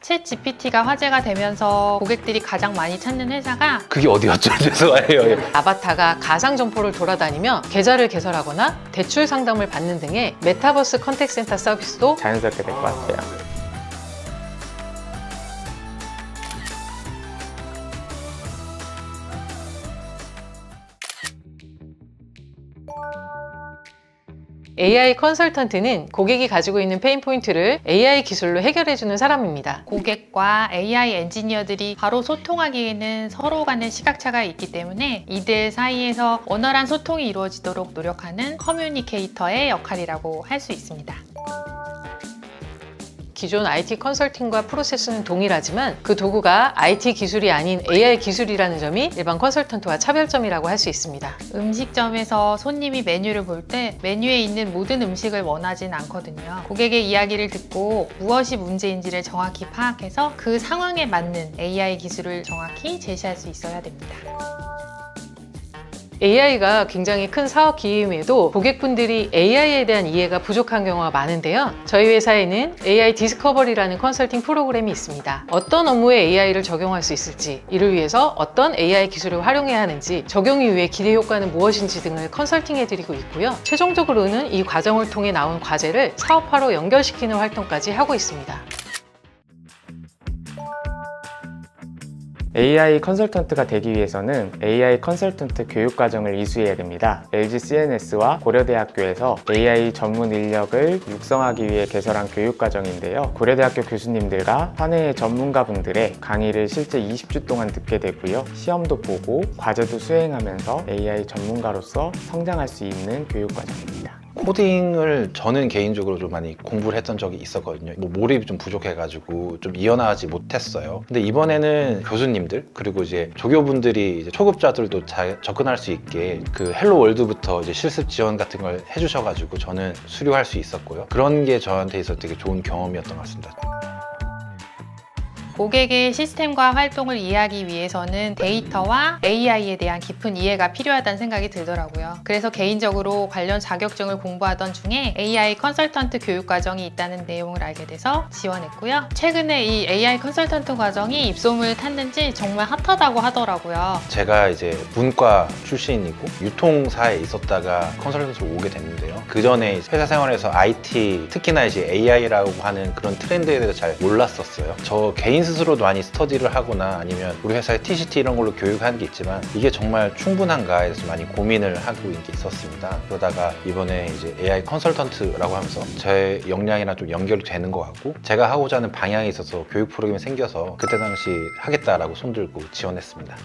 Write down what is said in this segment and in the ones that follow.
챗 GPT가 화제가 되면서 고객들이 가장 많이 찾는 회사가 그게 어디였죠? 죄송해요. 아바타가 가상 점포를 돌아다니며 계좌를 개설하거나 대출 상담을 받는 등의 메타버스 컨택센터 서비스도 자연스럽게 될 것 같아요. AI 컨설턴트는 고객이 가지고 있는 페인 포인트를 AI 기술로 해결해주는 사람입니다. 고객과 AI 엔지니어들이 바로 소통하기에는 서로 간의 시각차가 있기 때문에 이들 사이에서 원활한 소통이 이루어지도록 노력하는 커뮤니케이터의 역할이라고 할 수 있습니다. 기존 IT 컨설팅과 프로세스는 동일하지만 그 도구가 IT 기술이 아닌 AI 기술이라는 점이 일반 컨설턴트와 차별점이라고 할 수 있습니다. 음식점에서 손님이 메뉴를 볼 때 메뉴에 있는 모든 음식을 원하진 않거든요. 고객의 이야기를 듣고 무엇이 문제인지를 정확히 파악해서 그 상황에 맞는 AI 기술을 정확히 제시할 수 있어야 됩니다. AI가 굉장히 큰 사업 기회임에도 고객분들이 AI에 대한 이해가 부족한 경우가 많은데요. 저희 회사에는 AI 디스커버리라는 컨설팅 프로그램이 있습니다. 어떤 업무에 AI를 적용할 수 있을지, 이를 위해서 어떤 AI 기술을 활용해야 하는지, 적용 이후의 기대 효과는 무엇인지 등을 컨설팅해드리고 있고요. 최종적으로는 이 과정을 통해 나온 과제를 사업화로 연결시키는 활동까지 하고 있습니다. AI 컨설턴트가 되기 위해서는 AI 컨설턴트 교육과정을 이수해야 됩니다. LG CNS와 고려대학교에서 AI 전문 인력을 육성하기 위해 개설한 교육과정인데요. 고려대학교 교수님들과 사내의 전문가분들의 강의를 실제 20주 동안 듣게 되고요. 시험도 보고 과제도 수행하면서 AI 전문가로서 성장할 수 있는 교육과정입니다. 코딩을 저는 개인적으로 좀 많이 공부를 했던 적이 있었거든요. 몰입이 좀 부족해가지고 좀 이어나가지 못했어요. 근데 이번에는 교수님들 그리고 이제 조교분들이 이제 초급자들도 잘 접근할 수 있게 그 헬로 월드부터 이제 실습 지원 같은 걸 해주셔가지고 저는 수료할 수 있었고요. 그런 게 저한테 있어서 되게 좋은 경험이었던 것 같습니다. 고객의 시스템과 활동을 이해하기 위해서는 데이터와 AI에 대한 깊은 이해가 필요하다는 생각이 들더라고요. 그래서 개인적으로 관련 자격증을 공부하던 중에 AI 컨설턴트 교육 과정이 있다는 내용을 알게 돼서 지원했고요. 최근에 이 AI 컨설턴트 과정이 입소문을 탔는지 정말 핫하다고 하더라고요. 제가 이제 문과 출신이고 유통사에 있었다가 컨설턴트로 오게 됐는데요. 그 전에 회사 생활에서 IT, 특히나 이제 AI라고 하는 그런 트렌드에 대해서 잘 몰랐었어요. 저 개인 스스로도 많이 스터디를 하거나 아니면 우리 회사에 TCT 이런 걸로 교육하는 게 있지만 이게 정말 충분한가 해서 많이 고민을 하고 있었습니다. 그러다가 이번에 이제 AI 컨설턴트라고 하면서 제 역량이랑 좀 연결이 되는 것 같고 제가 하고자 하는 방향에 있어서 교육 프로그램이 생겨서 그때 당시 하겠다라고 손들고 지원했습니다.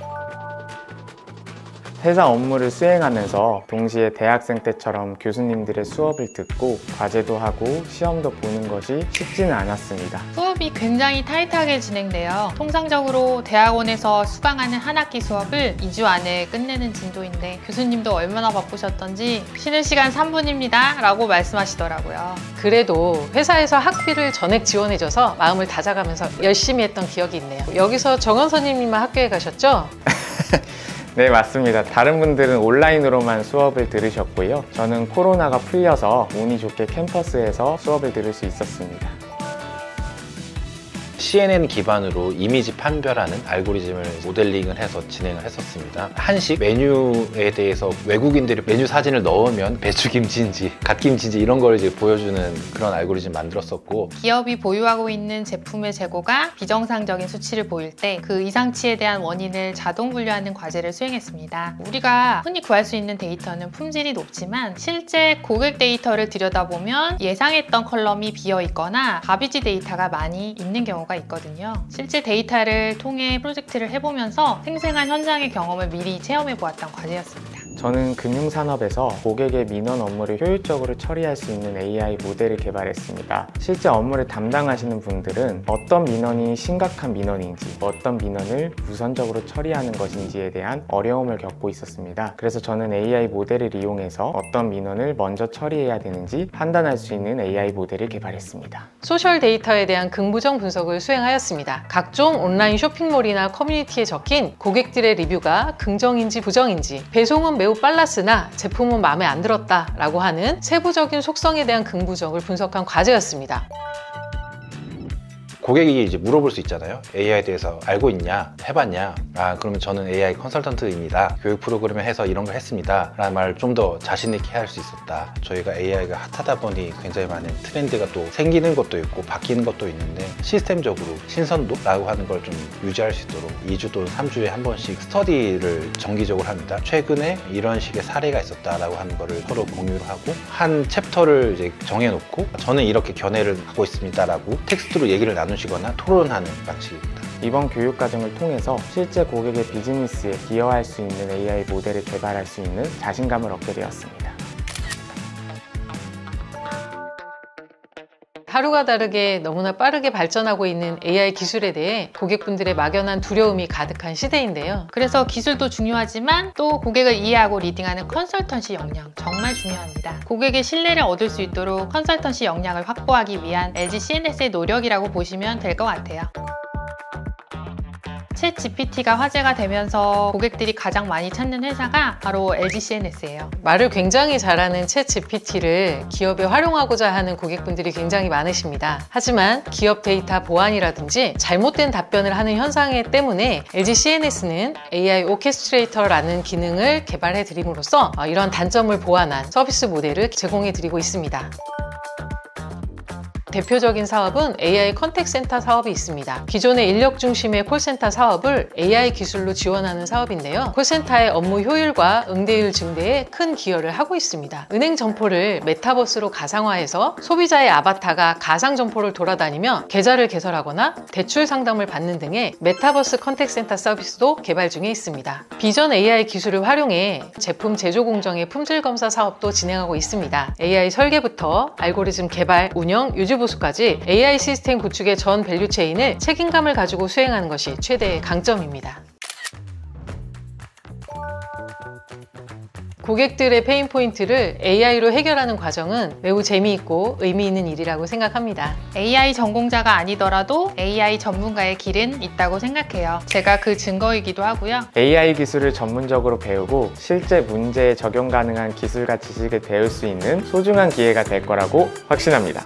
회사 업무를 수행하면서 동시에 대학생 때처럼 교수님들의 수업을 듣고 과제도 하고 시험도 보는 것이 쉽지는 않았습니다. 수업이 굉장히 타이트하게 진행돼요. 통상적으로 대학원에서 수강하는 한 학기 수업을 2주 안에 끝내는 진도인데 교수님도 얼마나 바쁘셨던지 쉬는 시간 3분입니다 라고 말씀하시더라고요. 그래도 회사에서 학비를 전액 지원해줘서 마음을 다잡으면서 열심히 했던 기억이 있네요. 여기서 정원 선생님만 학교에 가셨죠? 네, 맞습니다. 다른 분들은 온라인으로만 수업을 들으셨고요. 저는 코로나가 풀려서 운이 좋게 캠퍼스에서 수업을 들을 수 있었습니다. CNN 기반으로 이미지 판별하는 알고리즘을 모델링을 해서 진행을 했었습니다. 한식 메뉴에 대해서 외국인들이 메뉴 사진을 넣으면 배추김치인지 갓김치인지 이런 걸 이제 보여주는 그런 알고리즘 만들었었고, 기업이 보유하고 있는 제품의 재고가 비정상적인 수치를 보일 때 그 이상치에 대한 원인을 자동 분류하는 과제를 수행했습니다. 우리가 흔히 구할 수 있는 데이터는 품질이 높지만 실제 고객 데이터를 들여다보면 예상했던 컬럼이 비어 있거나 가비지 데이터가 많이 있는 경우가 있거든요. 실제 데이터를 통해 프로젝트를 해보면서 생생한 현장의 경험을 미리 체험해 보았던 과제였습니다. 저는 금융산업에서 고객의 민원 업무를 효율적으로 처리할 수 있는 AI 모델을 개발했습니다. 실제 업무를 담당하시는 분들은 어떤 민원이 심각한 민원인지, 어떤 민원을 우선적으로 처리하는 것인지에 대한 어려움을 겪고 있었습니다. 그래서 저는 AI 모델을 이용해서 어떤 민원을 먼저 처리해야 되는지 판단할 수 있는 AI 모델을 개발했습니다. 소셜 데이터에 대한 긍부정 분석을 수행하였습니다. 각종 온라인 쇼핑몰이나 커뮤니티에 적힌 고객들의 리뷰가 긍정인지 부정인지, 배송은 매우 빨랐으나 제품은 마음에 안 들었다 라고 하는 세부적인 속성에 대한 긍부정을 분석한 과제였습니다. 고객이 이제 물어볼 수 있잖아요. AI에 대해서 알고 있냐? 해봤냐? 그러면 저는 AI 컨설턴트입니다. 교육 프로그램을 해서 이런 걸 했습니다. 라는 말을 좀 더 자신 있게 할 수 있었다. 저희가 AI가 핫하다 보니 굉장히 많은 트렌드가 또 생기는 것도 있고 바뀌는 것도 있는데 시스템적으로 신선도라고 하는 걸 좀 유지할 수 있도록 2주 또는 3주에 한 번씩 스터디를 정기적으로 합니다. 최근에 이런 식의 사례가 있었다라고 하는 거를 서로 공유를 하고 한 챕터를 이제 정해놓고 저는 이렇게 견해를 갖고 있습니다라고 텍스트로 얘기를 나누시거나 토론하는 방식입니다. 이번 교육 과정을 통해서 실제 고객의 비즈니스에 기여할 수 있는 AI 모델을 개발할 수 있는 자신감을 얻게 되었습니다. 하루가 다르게 너무나 빠르게 발전하고 있는 AI 기술에 대해 고객분들의 막연한 두려움이 가득한 시대인데요. 그래서 기술도 중요하지만 또 고객을 이해하고 리딩하는 컨설턴시 역량 정말 중요합니다. 고객의 신뢰를 얻을 수 있도록 컨설턴시 역량을 확보하기 위한 LG CNS의 노력이라고 보시면 될 것 같아요. 챗 GPT가 화제가 되면서 고객들이 가장 많이 찾는 회사가 바로 LG CNS예요. 말을 굉장히 잘하는 챗 GPT를 기업에 활용하고자 하는 고객분들이 굉장히 많으십니다. 하지만 기업 데이터 보안이라든지 잘못된 답변을 하는 현상 때문에 LG CNS는 AI 오케스트레이터라는 기능을 개발해 드림으로써 이런 단점을 보완한 서비스 모델을 제공해 드리고 있습니다. 대표적인 사업은 AI 컨택센터 사업이 있습니다. 기존의 인력 중심의 콜센터 사업을 AI 기술로 지원하는 사업인데요. 콜센터의 업무 효율과 응대율 증대에 큰 기여를 하고 있습니다. 은행 점포를 메타버스로 가상화해서 소비자의 아바타가 가상 점포를 돌아다니며 계좌를 개설하거나 대출 상담을 받는 등의 메타버스 컨택센터 서비스도 개발 중에 있습니다. 비전 AI 기술을 활용해 제품 제조 공정의 품질 검사 사업도 진행하고 있습니다. AI 설계부터 알고리즘 개발, 운영, 유지 보수까지 AI 시스템 구축의 전 밸류체인을 책임감을 가지고 수행하는 것이 최대의 강점입니다. 고객들의 페인 포인트를 AI로 해결하는 과정은 매우 재미있고 의미 있는 일이라고 생각합니다. AI 전공자가 아니더라도 AI 전문가의 길은 있다고 생각해요. 제가 그 증거이기도 하고요. AI 기술을 전문적으로 배우고 실제 문제에 적용 가능한 기술과 지식을 배울 수 있는 소중한 기회가 될 거라고 확신합니다.